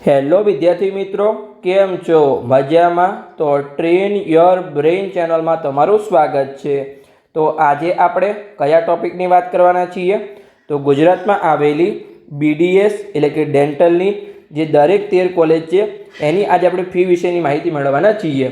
Hello વિદ્યાર્થી મિત્રો, કેમ છો? મજામાં? તો ટ્રેન યોર બ્રેઇન ચેનલમાં તમારું સ્વાગત છે। તો આજે આપણે કયા ટોપિકની વાત કરવાના છીએ? તો ગુજરાતમાં આવેલી બીડીએસ એટલે કે ડેન્ટલની જે દરેક 13 કોલેજ છે એની આજે આપણે ફી વિશેની માહિતી મેળવવાના છીએ।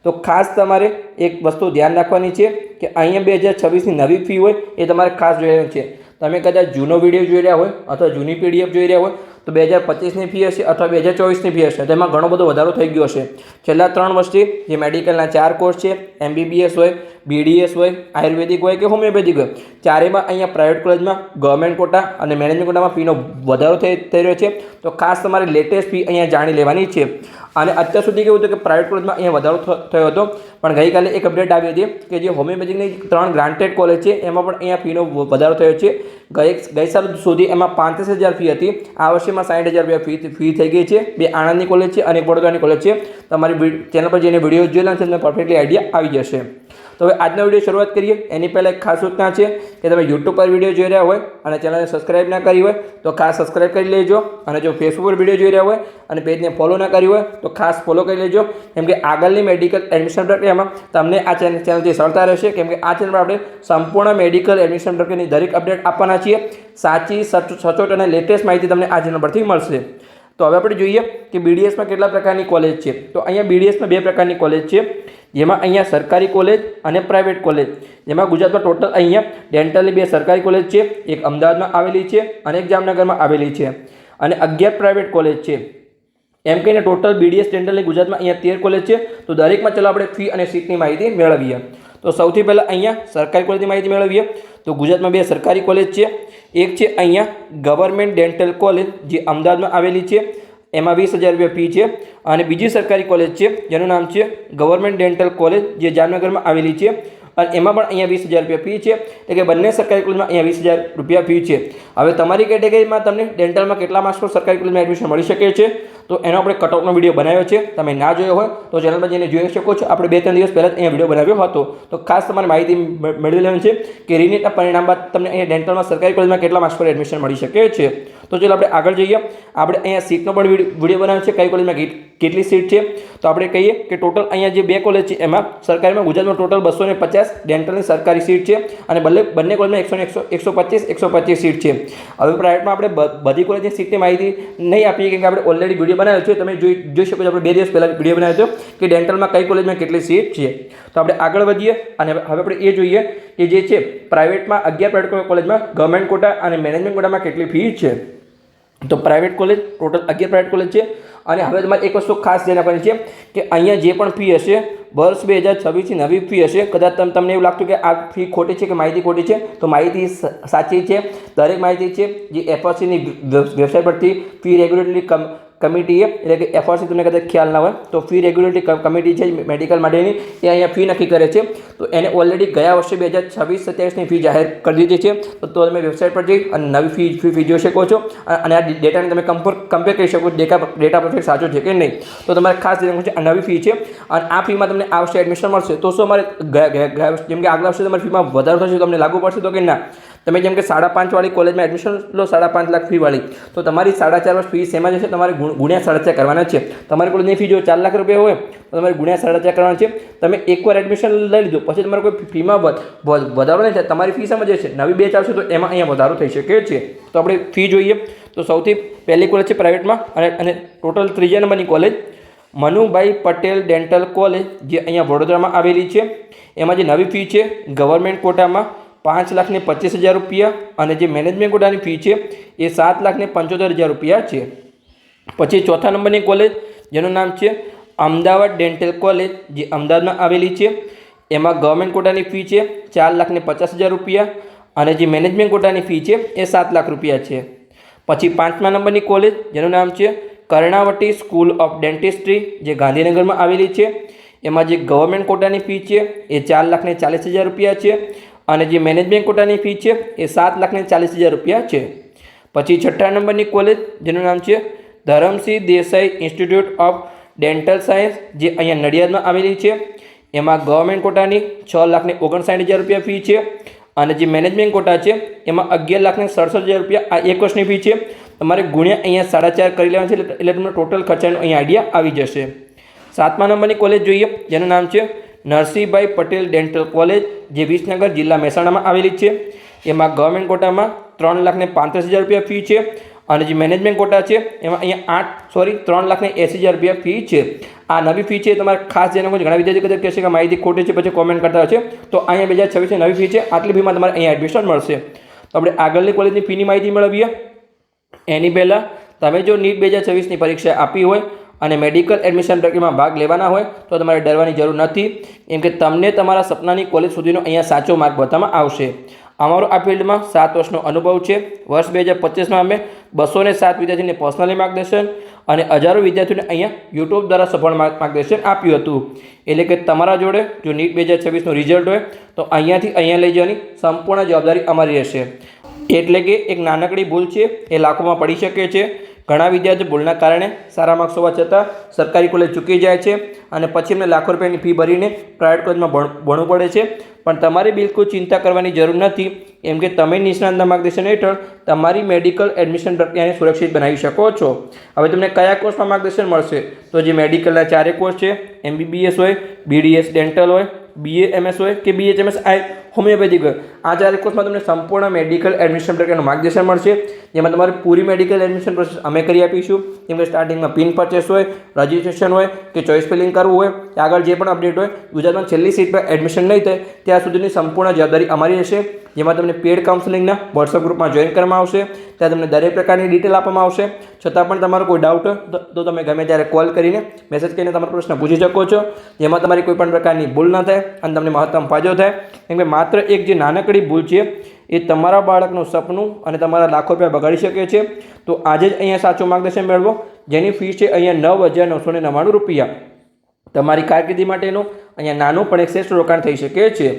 તો ખાસ તમારે એક વસ્તુ ધ્યાન રાખવાની છે કે અહીંયા 2026ની નવી ફી હોય એ તમારે ખાસ જોવાની છે। તમે કદાચ જૂનો વિડીયો જોઈ રહ્યા હોય અથવા જૂની પીડીએફ જોઈ રહ્યા હોય તો 2025ની ફી હશે અથવા 2024ની ફી હશે, તેમાં ઘણો બધો વધારો થઈ ગયો હશે। છેલ્લા 3 વર્ષથી જે મેડિકલના 4 કોર્સ છે, એમબીબીએસ હોય, બીડીએસ હોય, આયુર્વેદિક હોય કે હોમિયોપેથિક હોય, ચારેમાં અહીંયા પ્રાઇવેટ કોલેજમાં ગવર્મેન્ટ કોટા અને મેનેજમેન્ટ કોટામાં ફીનો વધારો થઈ રહ્યો છે। તો ખાસ તમારે લેટેસ્ટ ફી અહીંયા જાણી લેવાની છે। અને અત્યાર સુધી કેવું હતું કે પ્રાઇવેટ કોલેજમાં અહીંયા વધારો થયો હતો, પણ ગઈકાલે એક અપડેટ આવી હતી કે જે હોમિયોપેથિકની 3 ગ્રાન્ટેડ કોલેજ છે એમાં પણ અહીંયા ફીનો વધારો થયો છે। ગઈ સાલ સુધી એમાં 35,000 ફી હતી, આ વર્ષેમાં 60,000 રૂપિયા ફી થઈ ગઈ છે। 2 આણંદની કોલેજ છે અને એક વડોદરાની કોલેજ છે। તમારી ચેનલ પર જઈને વિડીયો જોયેલા છે તમને પરફેક્ટલી આઈડિયા આવી જશે। તો હવે આજનો વિડીયો શરૂઆત કરીએ। એની પહેલાં એક ખાસ સૂચના છે કે તમે યુટ્યુબ પર વિડીયો જોઈ રહ્યા હોય અને ચેનલને સબસ્ક્રાઇબ ના કરી હોય તો ખાસ સબસ્ક્રાઇબ કરી લેજો, અને જો ફેસબુક પર વિડીયો જોઈ રહ્યા હોય અને પેજને ફોલો ના કરી હોય તો ખાસ ફોલો કરી લેજો, કેમ કે આગળની મેડિકલ એડમિશન પ્રક્રિયામાં તમને આ ચેનલથી સરળતા રહેશે, કેમ કે આ ચેનલ પર આપણે સંપૂર્ણ મેડિકલ એડમિશન પ્રક્રિયાની દરેક અપડેટ આપવાના છીએ। સાચી, સચોટ અને લેટેસ્ટ માહિતી તમને આ ચેનલ પરથી મળશે। તો હવે આપણે જોઈએ કે બીડીએસમાં કેટલા પ્રકારની કોલેજ છે। તો અહીંયા બીડીએસમાં 2 પ્રકારની કોલેજ છે, જેમાં અહીંયા સરકારી કોલેજ અને પ્રાઇવેટ કોલેજ, જેમાં ગુજરાતમાં ટોટલ અહીંયા ડેન્ટલની 2 સરકારી કોલેજ છે, એક અમદાવાદમાં આવેલી છે અને એક જામનગરમાં આવેલી છે, અને 11 પ્રાઇવેટ કોલેજ છે। એમ કહીને ટોટલ બીડીએસ ડેન્ટલની ગુજરાતમાં અહીંયા 13 કોલેજ છે। તો દરેકમાં ચાલો આપણે ફી અને સીટની માહિતી મેળવીએ। તો સૌથી પહેલાં અહીંયા સરકારી કોલેજની માહિતી મેળવીએ। તો ગુજરાતમાં 2 સરકારી કોલેજ છે, એક છે અહીંયા ગવર્મેન્ટ ડેન્ટલ કોલેજ જે અમદાવાદમાં આવેલી છે, એમાં 20,000 રૂપિયા ફી છે, અને બીજી સરકારી કોલેજ છે જેનું નામ છે ગવર્મેન્ટ ડેન્ટલ કોલેજ જે જામનગરમાં આવેલી છે, અને એમાં પણ અહીંયા 20,000 રૂપિયા ફી છે। એટલે કે બંને સરકારી કોલેજમાં અહીંયા 20,000 રૂપિયા ફી છે। હવે તમારી કેટેગરીમાં તમને ડેન્ટલમાં કેટલા માર્ક્સ પર સરકારી કોલેજમાં એડમિશન મળી શકે છે તો એનો આપણે કટઓફનો વિડીયો બનાવ્યો છે, તમે ના જોયો હોય તો ચેનલ પર જઈને જોઈ શકો છો। આપણે 2-3 દિવસ પહેલાં જ અહીંયા વિડીયો બનાવ્યો હતો। તો ખાસ તમારે માહિતી મેળવી લેવાની છે કે રીનેટના પરિણામ બાદ તમને અહીંયા ડેન્ટલમાં સરકારી કોલેજમાં કેટલા માર્ક્સ પર એડમિશન મળી શકે છે। તો ચાલો આપણે આગળ જઈએ। આપણે અહીંયા સીટનો પણ વિડીયો બનાવ્યો છે, કઈ કોલેજમાં કેટલી સીટ છે। તો આપણે કહીએ કે ટોટલ અહીંયા જે 2 કોલેજ છે એમાં સરકારીમાં ગુજરાતમાં ટોટલ 250 ડેન્ટલની સરકારી સીટ છે, અને બંને કોલેજમાં 125 સીટ છે। હવે પ્રાઇવેટમાં આપણે બધી કોલેજની સીટની માહિતી નહીં આપીએ, કેમ કે આપણે ઓલરેડી વિડીયો બનાવ્યો છે, તમે જોઈ શકો છો। આપણે 2 દિવસ પહેલાં વિડીયો બનાવ્યો હતો કે ડેન્ટલમાં કઈ કોલેજમાં કેટલી સીટ છે। તો આપણે આગળ વધીએ અને હવે આપણે એ જોઈએ કે જે છે પ્રાઇવેટમાં 11 પ્રાઇવેટ કોલેજમાં ગવર્મેન્ટ કોટા અને મેનેજમેન્ટ કોટામાં કેટલી ફી છે। તો private college total 11 private college છે, અને હવે તમારે એક વસ્તુ ખાસ ધ્યાન આપવાની છે કે અહીંયા જે પણ ફી હશે વર્ષ 2026ની નવી ફી હશે, કદાચ તમને એવું લાગતું કે આ ફી ખોટી છે કે માહિતી ખોટી છે, તો માહિતી સાચી છે। દરેક માહિતી છે જે એફઆરસીની વેબસાઇટ પરથી ફી રેગ્યુલેટરી કમિટીએ, એટલે કે એફઆરસી તમને કદાચ ખ્યાલ ના હોય તો ફી રેગ્યુલેટરી કમિટી છે મેડિકલ માટેની, એ અહીંયા ફી નક્કી કરે છે। તો એને ઓલરેડી ગયા વર્ષે 2026-27ની ફી જાહેર કરી દીધી છે। તો તમે વેબસાઇટ પર જઈ અને નવી ફી જોઈ શકો છો, અને આ ડેટાને તમે કમ્પેર કરી શકો છો ડેટા પરફેક્ટ સાચો છે કે નહીં। તો તમારે ખાસ ધ્યાન રાખવું છે, આ નવી ફી છે, અને આ ફીમાં તમને આ વર્ષે એડમિશન મળશે તો શું અમારે જેમ કે આગલા વર્ષે તમારી ફીમાં વધારો થશે તો તમને લાગુ પડશે તો કે ના। તમે જેમ કે 5.5 વાળી કોલેજમાં એડમિશન લો 5.5 લાખ ફી વાળી, તો તમારી 4.5 વર્ષ ફી શેમાં જશે, તમારે ગુણ્યા 4.5 કરવાના છે। તમારી કોલેજની ફી જો 4 લાખ રૂપિયા હોય તો તમારે ગુણ્યા 4.5 કરવાના છે। તમે એકવાર એડમિશન લઈ લીધું પછી તમારે કોઈ ફીમાં વધારો નહીં થાય, તમારી ફી સમજે છે નવી બેચ આવશે તો એમાં અહીંયા વધારો થઈ શકે છે। તો આપણે ફી જોઈએ તો સૌથી પહેલી કોલેજ છે પ્રાઇવેટમાં અને ટોટલ 3જા નંબરની college Manubhai Patel dental college જે અહીંયા વડોદરામાં આવેલી છે, એમાં જે નવી ફી છે ગવર્મેન્ટ કોટામાં 5,25,000 રૂપિયા, અને જે મેનેજમેન્ટ કોટાની ફી છે એ 7,75,000 રૂપિયા છે। પછી 4થા નંબરની કોલેજ જેનું નામ છે અમદાવાદ ડેન્ટલ કોલેજ જે અમદાવાદમાં આવેલી છે, એમાં ગવર્મેન્ટ કોટાની ફી છે 4,50,000 રૂપિયા, અને જે મેનેજમેન્ટ કોટાની ફી છે એ 7 લાખ રૂપિયા છે। પછી 5મા નંબરની કોલેજ જેનું નામ છે કર્ણાવટી સ્કૂલ ઓફ ડેન્ટિસ્ટ્રી જે ગાંધીનગરમાં આવેલી છે, એમાં જે ગવર્મેન્ટ કોટાની ફી છે એ 4,40,000 રૂપિયા છે, અને જે મેનેજમેન્ટ કોટાની ફી છે એ 7,40,000 રૂપિયા છે। પછી 6થા નંબરની કોલેજ જેનું નામ છે Dharamsinh Desai institute of dental science જે અહીંયા નડિયાદમાં આવેલી છે, એમાં ગવર્મેન્ટ કોટાની 6,59,000 રૂપિયા ફી છે, અને જે મેનેજમેન્ટ કોટા છે એમાં 11,67,000 રૂપિયા આ એક વર્ષની ફી છે। તમારે ગુણ્યા અહીંયા 4.5 કરી લેવાનું છે, એટલે તમને ટોટલ ખર્ચાનો અહીંયા આઈડિયા આવી જશે. 7મા નંબરની કોલેજ જોઈએ, જેનું નામ છે નરસિંહભાઈ પટેલ ડેન્ટલ કોલેજ, જે વિસનગર જિલ્લા મહેસાણામાં આવેલી છે. એમાં ગવર્મેન્ટ કોટામાં 3,35,000 રૂપિયા ફી છે, અને જે મેનેજમેન્ટ કોટા છે એમાં અહીંયા 3,80,000 રૂપિયા ફી છે. આ નવી ફી છે, તમારે ખાસ જેને ઘણા વિદ્યાર્થીઓ કહેશે કે માહિતી ખોટી છે, પછી કોમેન્ટ કરતા હોય છે. તો અહીંયા 2026ની નવી ફી છે, આટલી ફીમાં તમારે અહીંયા એડમિશન મળશે. તો આપણે આગળની કોલેજની ફીની માહિતી મેળવીએ. એની પહેલાં તમે જો નીટ 2026ની પરીક્ષા આપી હોય અને મેડિકલ એડમિશન પ્રક્રિયામાં ભાગ લેવાના હોય તો તમારે ડરવાની જરૂર નથી, કેમ કે તમને તમારા સપનાની કોલેજ સુધીનો અહીંયા સાચો માર્ગ બતાવવામાં આવશે. અમારો આ ફિલ્ડમાં 7 વર્ષનો અનુભવ છે. વર્ષ 2025માં અમે 207 વિદ્યાર્થીઓને પર્સનલી માર્ગદર્શન અને હજારો વિદ્યાર્થીઓને અહીંયા યુટ્યુબ દ્વારા સફળ માર્ગદર્શન આપ્યું હતું. એટલે કે તમારા જોડે જો નીટ 2026નું રિઝલ્ટ હોય તો અહીંયાથી અહીંયા લઈ જવાની સંપૂર્ણ જવાબદારી અમારી રહેશે. એટલે કે એક નાનકડી ભૂલ છે એ લાખોમાં પડી શકે છે. ઘણા વિદ્યાર્થીઓ ભૂલના કારણે સારા માર્ક્સ હોવા છતાં સરકારી કોલેજ ચૂકી જાય છે અને પછી એમને લાખો રૂપિયાની ફી ભરીને પ્રાઇવેટ કોલેજમાં ભણવું પડે છે. પણ તમારે બિલકુલ ચિંતા કરવાની જરૂર નથી, કેમ કે તમે નિષ્ણાતના માર્ગદર્શન હેઠળ તમારી મેડિકલ એડમિશન પ્રક્રિયાને સુરક્ષિત બનાવી શકો છો. હવે તમને કયા કોર્સમાં માર્ગદર્શન મળશે? તો જે મેડિકલના 4 કોર્સ છે, MBBS હોય, BDS ડેન્ટલ હોય, BAMS હોય કે BHMS હોમિયોપેથિક હોય, આ 4 કોર્સમાં તમને સંપૂર્ણ મેડિકલ એડમિશન પ્રક્રિયાનું માર્ગદર્શન મળશે, જેમાં તમારે પૂરી મેડિકલ એડમિશન પ્રોસેસ અમે કરી આપીશું. જેમ કે સ્ટાર્ટિંગમાં પિન પરચેસ હોય, રજિસ્ટ્રેશન હોય કે ચોઇસ ફિલિંગ કરવું હોય કે આગળ જે પણ અપડેટ હોય, ગુજરાતમાં છેલ્લી સીટ પર એડમિશન નહીં થાય ત્યાં સુધીની સંપૂર્ણ જવાબદારી અમારી રહેશે. જેમાં તમને પેડ કાઉન્સેલિંગના વોટ્સઅપ ગ્રુપમાં જોઈન કરવામાં આવશે. ત્યાં તમને દરેક પ્રકારની ડિટેલ આપવામાં આવશે. છતાં પણ તમારો કોઈ ડાઉટ હોય તો તમે ગમે ત્યારે કોલ કરીને મેસેજ કરીને તમારો પ્રશ્ન પૂછી શકો છો, જેમાં તમારી કોઈ પણ પ્રકારની ભૂલ ન થાય અને તમને મહત્તમ ફાયદો થાય. કેમ કે માત્ર એક જે નાનકડી ભૂલ છે એ તમારા બાળકનું સપનું અને તમારા લાખો રૂપિયા બગાડી શકે છે. તો આજે જ અહીંયા સાચું માર્ગદર્શન મેળવો, જેની ફી છે અહીંયા 9,999 રૂપિયા. તમારી કારકિર્દી માટેનું અહીંયા નાનું પણ એક શ્રેષ્ઠ રોકાણ થઈ શકે છે.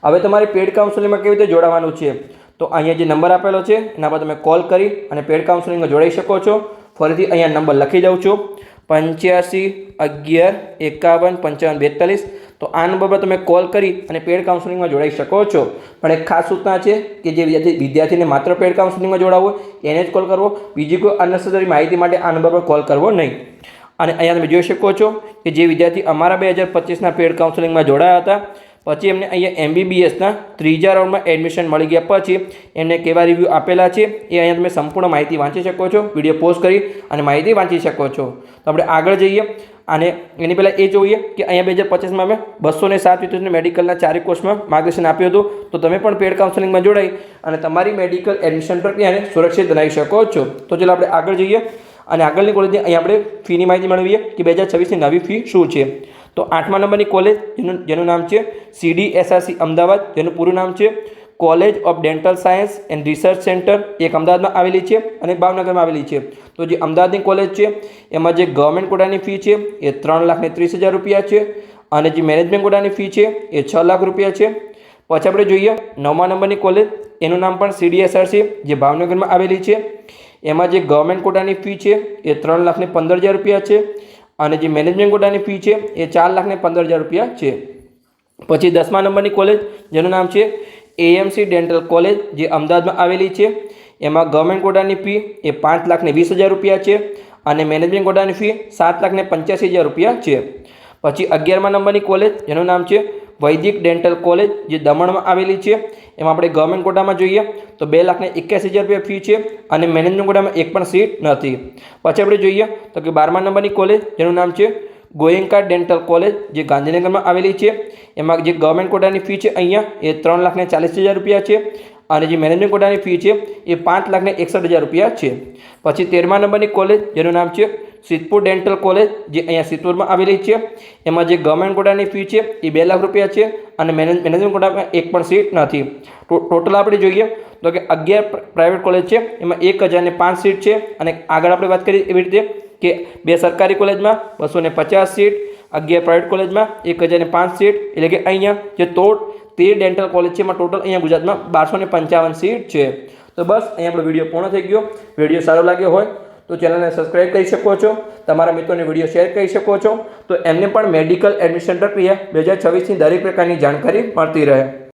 હવે તમારે પેડ કાઉન્સેલિંગમાં કેવી રીતે જોડાવાનું છે? તો અહીંયા જે નંબર આપેલો છે એના પર તમે કોલ કરી અને પેડ કાઉન્સેલિંગમાં જોડાઈ શકો છો. ફરીથી અહીંયા નંબર લખી દઉં છું, 85 11 51 55 42. તો આ નંબર પર તમે કોલ કરી અને પેડ કાઉન્સેલિંગમાં જોડાઈ શકો છો. પણ એક ખાસ સૂચના છે કે જે વિદ્યાર્થીને માત્ર પેડ કાઉન્સેલિંગમાં જોડાવવું હોય એને જ કોલ કરવો, બીજી કોઈ અનનેસેસરી માહિતી માટે આ નંબર પર કોલ કરવો નહીં. અને અહીંયા તમે જોઈ શકો છો કે જે વિદ્યાર્થી અમારા 2025ના પેડ કાઉન્સેલિંગમાં જોડાયા હતા, પછી એમને અહીંયા MBBSના 3જા રાઉન્ડમાં એડમિશન મળી ગયા પછી એમને કેવા રિવ્યૂ આપેલા છે એ અહીંયા તમે સંપૂર્ણ માહિતી વાંચી શકો છો. વિડીયો પોઝ કરી અને માહિતી વાંચી શકો છો. તો આપણે આગળ જઈએ અને એની પહેલાં એ જોઈએ કે અહીંયા 2025માં અમે 207 વિદ્યાર્થીઓને મેડિકલના 4 કોર્સમાં માર્ગદર્શન આપ્યું હતું. તો તમે પણ પેડ કાઉન્સેલિંગમાં જોડાઈ અને તમારી મેડિકલ એડમિશન પ્રક્રિયાને સુરક્ષિત બનાવી શકો છો. તો ચાલો આપણે આગળ જઈએ અને આગળની કોલેજની અહીંયા આપણે ફીની માહિતી મેળવીએ કે 2026ની નવી ફી શું છે. તો 8મા નંબરની કોલેજ જેનું નામ છે CDSRC અમદાવાદ, જેનું પૂરું નામ છે college of dental science and research centre, એક અમદાવાદમાં આવેલી છે અને ભાવનગરમાં આવેલી છે. તો જે અમદાવાદની કોલેજ છે એમાં જે ગવર્મેન્ટ કોટાની ફી છે એ 3,30,000 રૂપિયા છે અને જે મેનેજમેન્ટ કોટાની ફી છે એ 6 લાખ રૂપિયા છે. પછી આપણે જોઈએ 9મા નંબરની કોલેજ, એનું નામ પણ CDSRC, જે ભાવનગરમાં આવેલી છે. એમાં જે ગવર્મેન્ટ કોટાની ફી છે એ 3,15,000 રૂપિયા છે અને જે મેનેજમેન્ટ કોટાની ફી છે એ 4,15,000 રૂપિયા છે. પછી 10મા નંબરની કોલેજ, જેનું નામ છે AMC ડેન્ટલ કોલેજ, જે અમદાવાદમાં આવેલી છે. એમાં ગવર્મેન્ટ કોટાની ફી એ 5,20,000 રૂપિયા છે અને મેનેજમેન્ટ કોટાની ફી 7,85,000 રૂપિયા છે. પછી 11મા નંબરની કોલેજ, જેનું નામ છે વૈદિક ડેન્ટલ કોલેજ, જે દમણમાં આવેલી છે. એમાં આપણે ગવર્મેન્ટ કોટામાં જોઈએ તો 2,81,000 રૂપિયા ફી છે અને મેનેજમેન્ટ કોટામાં એક પણ સીટ નથી. પછી આપણે જોઈએ તો કે 12મા નંબરની કોલેજ, જેનું નામ છે ગોયંકા ડેન્ટલ કોલેજ, જે ગાંધીનગરમાં આવેલી છે. એમાં જે ગવર્મેન્ટ કોટાની ફી છે અહીંયા એ 3,40,000 રૂપિયા છે અને જે મેનેજમેન્ટ કોટાની ફી છે એ 5,61,000 રૂપિયા છે. પછી 13મા નંબરની કોલેજ, જેનું નામ છે સિદ્ધપુર ડેન્ટલ કોલેજ, જે અહીંયા સિદ્ધપુરમાં આવેલી છે. એમાં જે ગવર્મેન્ટ કોટાની ફી છે એ 2 લાખ રૂપિયા છે અને મેનેજમેન્ટ કોટામાં એક પણ સીટ નથી. ટોટલ આપણે જોઈએ તો કે 11 પ્રાઇવેટ કોલેજ છે, એમાં 1,005 સીટ છે. અને આગળ આપણે વાત કરીએ એવી રીતે કે 2 સરકારી કોલેજમાં 250 સીટ, 11 પ્રાઇવેટ કોલેજમાં 1,005 સીટ, એટલે કે અહીંયા જે 13 ડેન્ટલ કોલેજ છે એમાં ટોટલ અહીંયા ગુજરાતમાં 1255 સીટ છે. તો બસ અહીંયા આપણો વિડીયો પૂર્ણ થઈ ગયો. વિડીયો સારો લાગ્યો હોય તો ચેનલને સબસ્ક્રાઈબ કરી શકો છો, તમારા મિત્રોને વિડીયો શેર કરી શકો છો, તો એમને પણ મેડિકલ એડમિશન પ્રક્રિયા 2026ની દરેક પ્રકારની જાણકારી મળતી રહે.